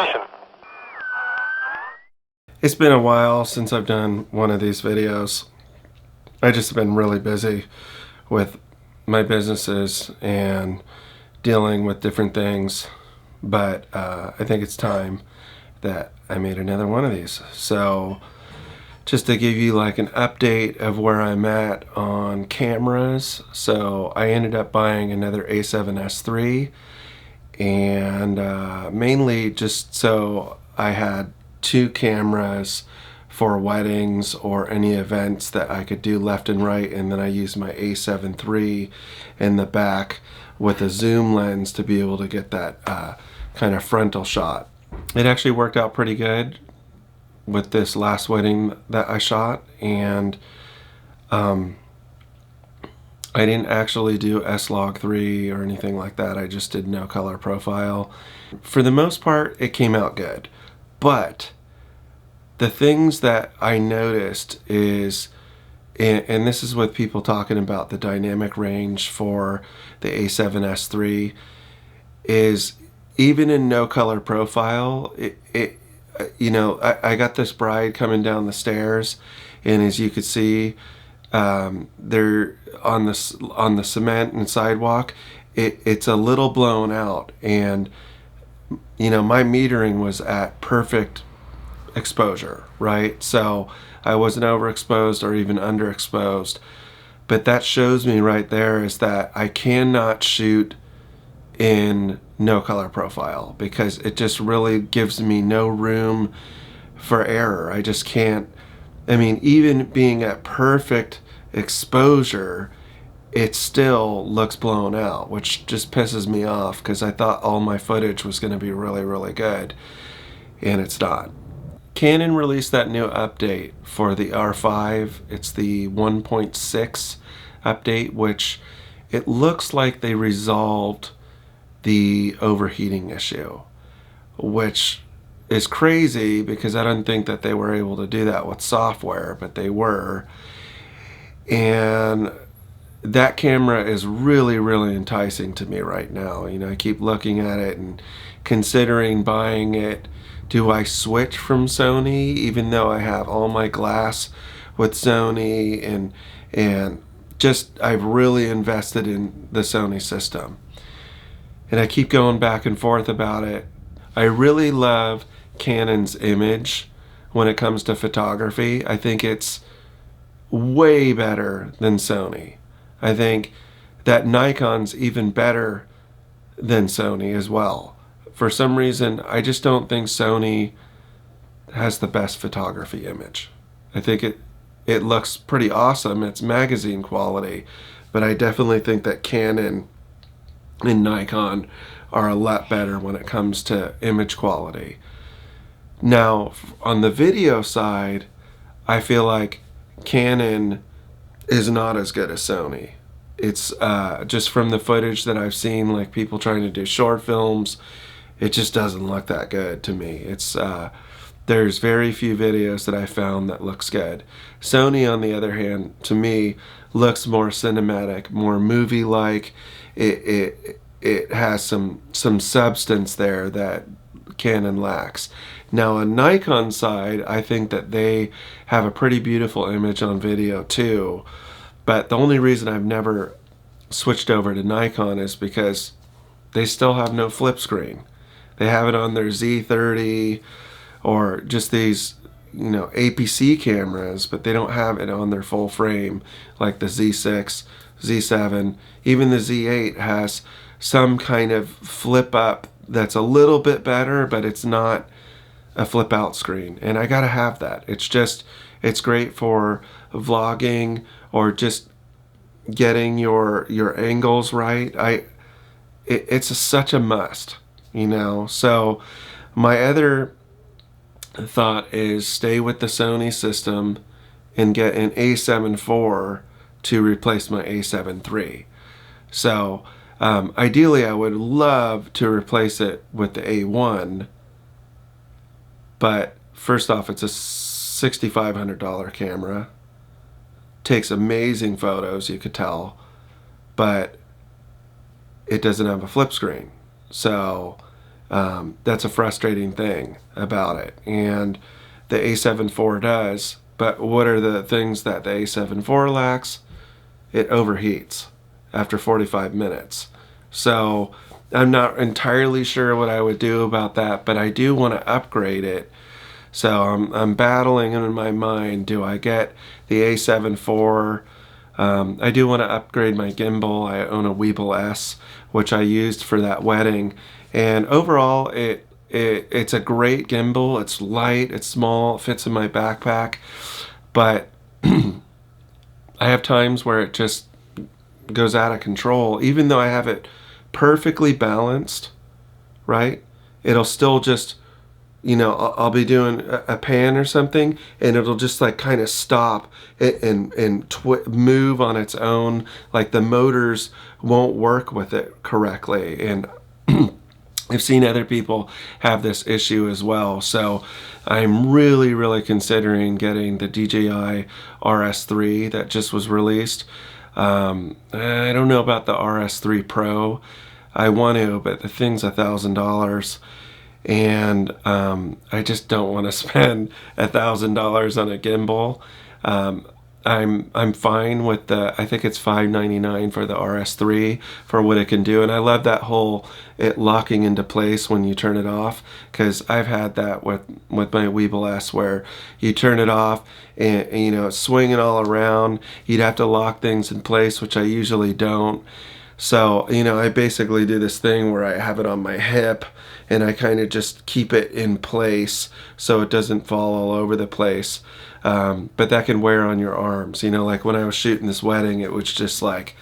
ignition. It's been a while since I've done one of these videos. I just have been really busy with my businesses and dealing with different things, but I think it's time that I made another one of these. So just to give you like an update of where I'm at on cameras. So I ended up buying another A7S III, and mainly just so I had two cameras for weddings or any events that I could do left and right, and then I used my A7 III in the back with a zoom lens to be able to get that kind of frontal shot. It actually worked out pretty good with this last wedding that I shot, and I didn't actually do S-Log3 or anything like that. I just did no color profile. For the most part, it came out good. But the things that I noticed is, and this is with people talking about the dynamic range for the A7S III, is even in no color profile, I got this bride coming down the stairs, and as you could see, they're on the cement and sidewalk. It's a little blown out, and my metering was at perfect exposure, right? So I wasn't overexposed or even underexposed. But that shows me right there is that I cannot shoot in no color profile because it just really gives me no room for error. I just can't. I mean, even being at perfect exposure, it still looks blown out, which just pisses me off because I thought all my footage was going to be really, really good, and it's not. Canon released that new update for the R5. It's the 1.6 update, which it looks like they resolved the overheating issue, which is crazy because I don't think that they were able to do that with software, but they were. And that camera is really, really enticing to me right now. I keep looking at it and considering buying it. Do I switch from Sony, even though I have all my glass with Sony, and just I've really invested in the Sony system. And I keep going back and forth about it. I really love Canon's image when it comes to photography. I think it's way better than Sony. I think that Nikon's even better than Sony as well. For some reason, I just don't think Sony has the best photography image. I think it looks pretty awesome. It's magazine quality, but I definitely think that Canon and Nikon are a lot better when it comes to image quality. Now, on the video side, I feel like Canon is not as good as Sony. It's just from the footage that I've seen, like people trying to do short films, it just doesn't look that good to me. It's there's very few videos that I found that looks good. Sony, on the other hand, to me, looks more cinematic, more movie-like. It has some substance there that Canon lacks. Now on Nikon's side, I think that they have a pretty beautiful image on video too. But the only reason I've never switched over to Nikon is because they still have no flip screen. They have it on their Z30 or just these, APC cameras, but they don't have it on their full frame like the Z6, Z7, even the Z8 has some kind of flip up that's a little bit better, but it's not a flip out screen. And I gotta have that. It's great for vlogging or just getting your angles right. It's such a must, So my other thought is stay with the Sony system and get an A7 IV to replace my A7 III. So ideally I would love to replace it with the A1, but first off, it's a $6,500 camera. Takes amazing photos, you could tell, but it doesn't have a flip screen. So That's a frustrating thing about it. And the A7 IV does, but what are the things that the A7 IV lacks? It overheats after 45 minutes. So I'm not entirely sure what I would do about that, but I do want to upgrade it. So I'm battling in my mind, do I get the A7 IV? I do want to upgrade my gimbal. I own a Weebill S, which I used for that wedding. And overall, it's a great gimbal. It's light, it's small, it fits in my backpack. But I have times where it just goes out of control. Even though I have it perfectly balanced, right? It'll still just, you know, I'll be doing a pan or something, and it'll just like kind of stop and move on its own. Like the motors won't work with it correctly. And I've seen other people have this issue as well. So I'm really considering getting the DJI RS3 that just was released. I don't know about the RS3 Pro. I want to, but the thing's $1,000. And I just don't want to spend $1,000 on a gimbal. I'm fine with the, I think it's $599 for the RS3 for what it can do. And I love that whole it locking into place when you turn it off, because I've had that with my Weebill S where you turn it off and you know, it's swinging all around. You'd have to lock things in place, which I usually don't. So, you know, I basically do this thing where I have it on my hip and I kind of just keep it in place so it doesn't fall all over the place. But that can wear on your arms. You know, like when I was shooting this wedding, it was just like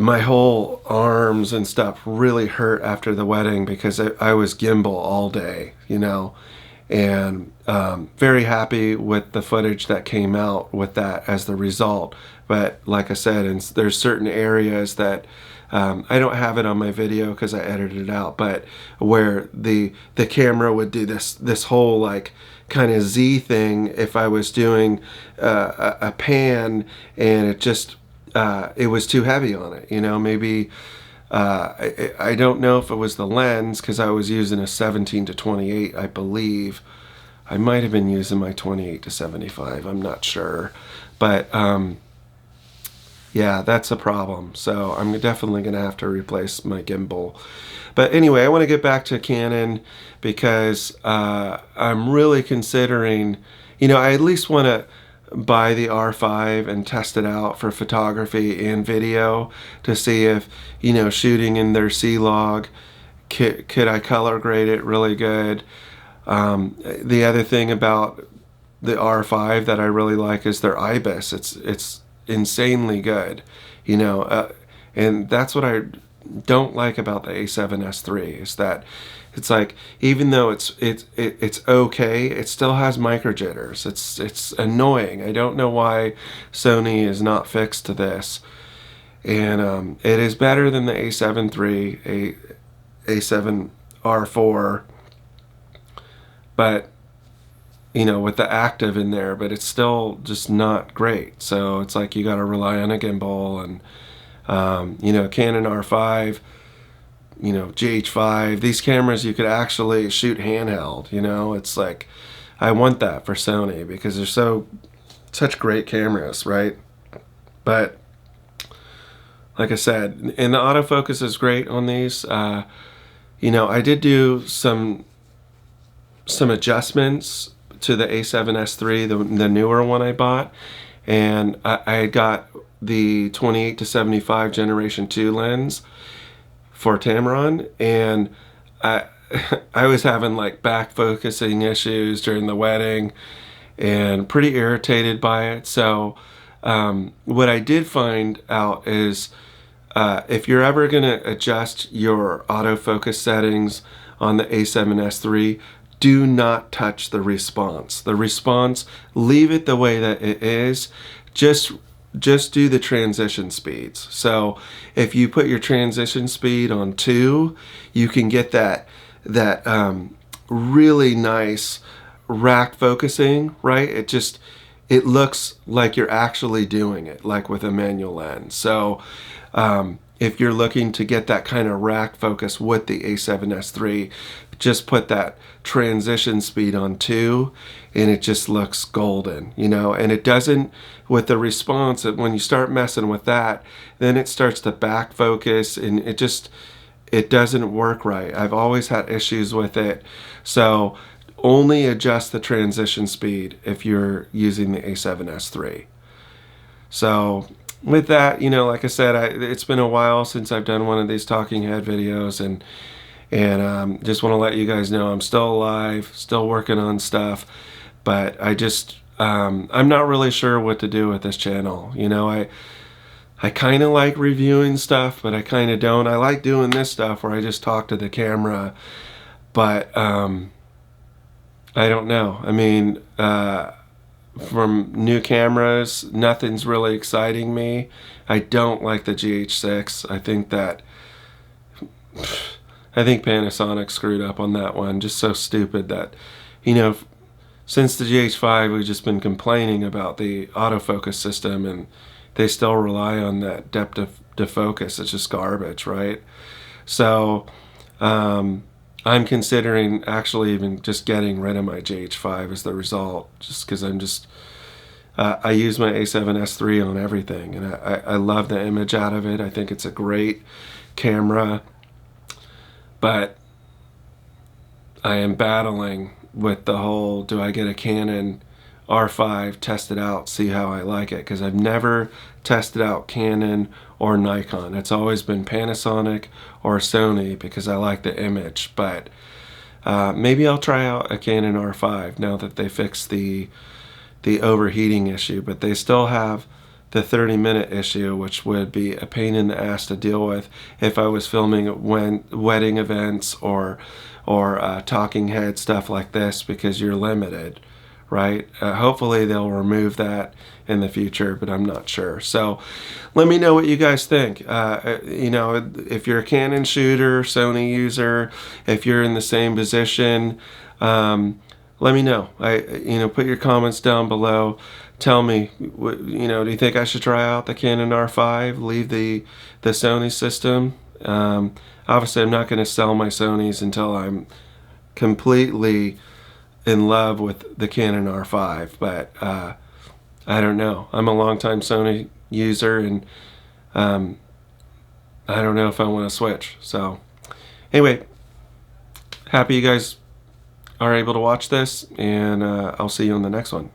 my whole arms and stuff really hurt after the wedding because I was gimbal all day, you know. And very happy with the footage that came out with that as the result. But like I said, there's certain areas that I don't have it on my video because I edited it out, but where the camera would do this whole like kind of Z thing if I was doing a pan, and it just it was too heavy on it, you know. Maybe I don't know if it was the lens, because I was using a 17-28, I believe. I might have been using my 28-75, I'm not sure. But yeah, that's a problem. So I'm definitely going to have to replace my gimbal. But anyway, I want to get back to Canon because I'm really considering, you know, I at least want to buy the R5 and test it out for photography and video to see if, you know, shooting in their C-Log, could I color grade it really good. The other thing about the R5 that I really like is their IBIS. It's insanely good, you know, and that's what I don't like about the A7S3 is that it's like, even though it's okay, it still has micro jitters. It's annoying. I don't know why Sony is not fixed to this. And it is better than the A7 III, A7R4, but you know, with the active in there, but it's still just not great. So it's like you got to rely on a gimbal, and you know, Canon R5, you know, GH5, these cameras you could actually shoot handheld, you know. It's like, I want that for Sony because they're such great cameras, right? But like I said, and the autofocus is great on these. You know, I did do some adjustments to the A7S3, the newer one I bought, and I got the 28-75 Generation 2 lens for Tamron, and I was having like back focusing issues during the wedding and pretty irritated by it. So what I did find out is if you're ever going to adjust your autofocus settings on the A7S3, do not touch the response. The response, leave it the way that it is. Just do the transition speeds. So if you put your transition speed on 2, you can get that really nice rack focusing, right? It looks like you're actually doing it, like with a manual lens. So if you're looking to get that kind of rack focus with the A7S III, just put that transition speed on 2 and it just looks golden, you know. And it doesn't, with the response, when you start messing with that, then it starts to back focus and it doesn't work right. I've always had issues with it. So only adjust the transition speed if you're using the A7S III. So with that, you know, like I said, it's been a while since I've done one of these talking head videos, and just want to let you guys know I'm still alive, still working on stuff, but I'm not really sure what to do with this channel. You know, I kind of like reviewing stuff, but I kind of don't. I like doing this stuff where I just talk to the camera, but I don't know. I mean, from new cameras, nothing's really exciting me. I don't like the GH6. I think Panasonic screwed up on that one. Just so stupid that, you know, since the GH5, we've just been complaining about the autofocus system, and they still rely on that depth of focus. It's just garbage, right? So I'm considering actually even just getting rid of my GH5 as the result, just because I use my A7S III on everything, and I love the image out of it. I think it's a great camera, but I am battling with the whole, do I get a Canon R5, test it out, see how I like it, because I've never tested out Canon or Nikon. It's always been Panasonic or Sony because I like the image. But maybe I'll try out a Canon R5 now that they fixed the overheating issue, but they still have the 30-minute issue, which would be a pain in the ass to deal with if I was filming wedding events or talking head stuff like this, because you're limited, right? Hopefully they'll remove that in the future, but I'm not sure. So let me know what you guys think. You know, if you're a Canon shooter, Sony user, if you're in the same position, let me know. You know, put your comments down below. Tell me, you know, do you think I should try out the Canon R5, leave the Sony system? Obviously, I'm not going to sell my Sonys until I'm completely in love with the Canon R5, but I don't know. I'm a longtime Sony user, and I don't know if I want to switch. So anyway, happy you guys are able to watch this, and I'll see you on the next one.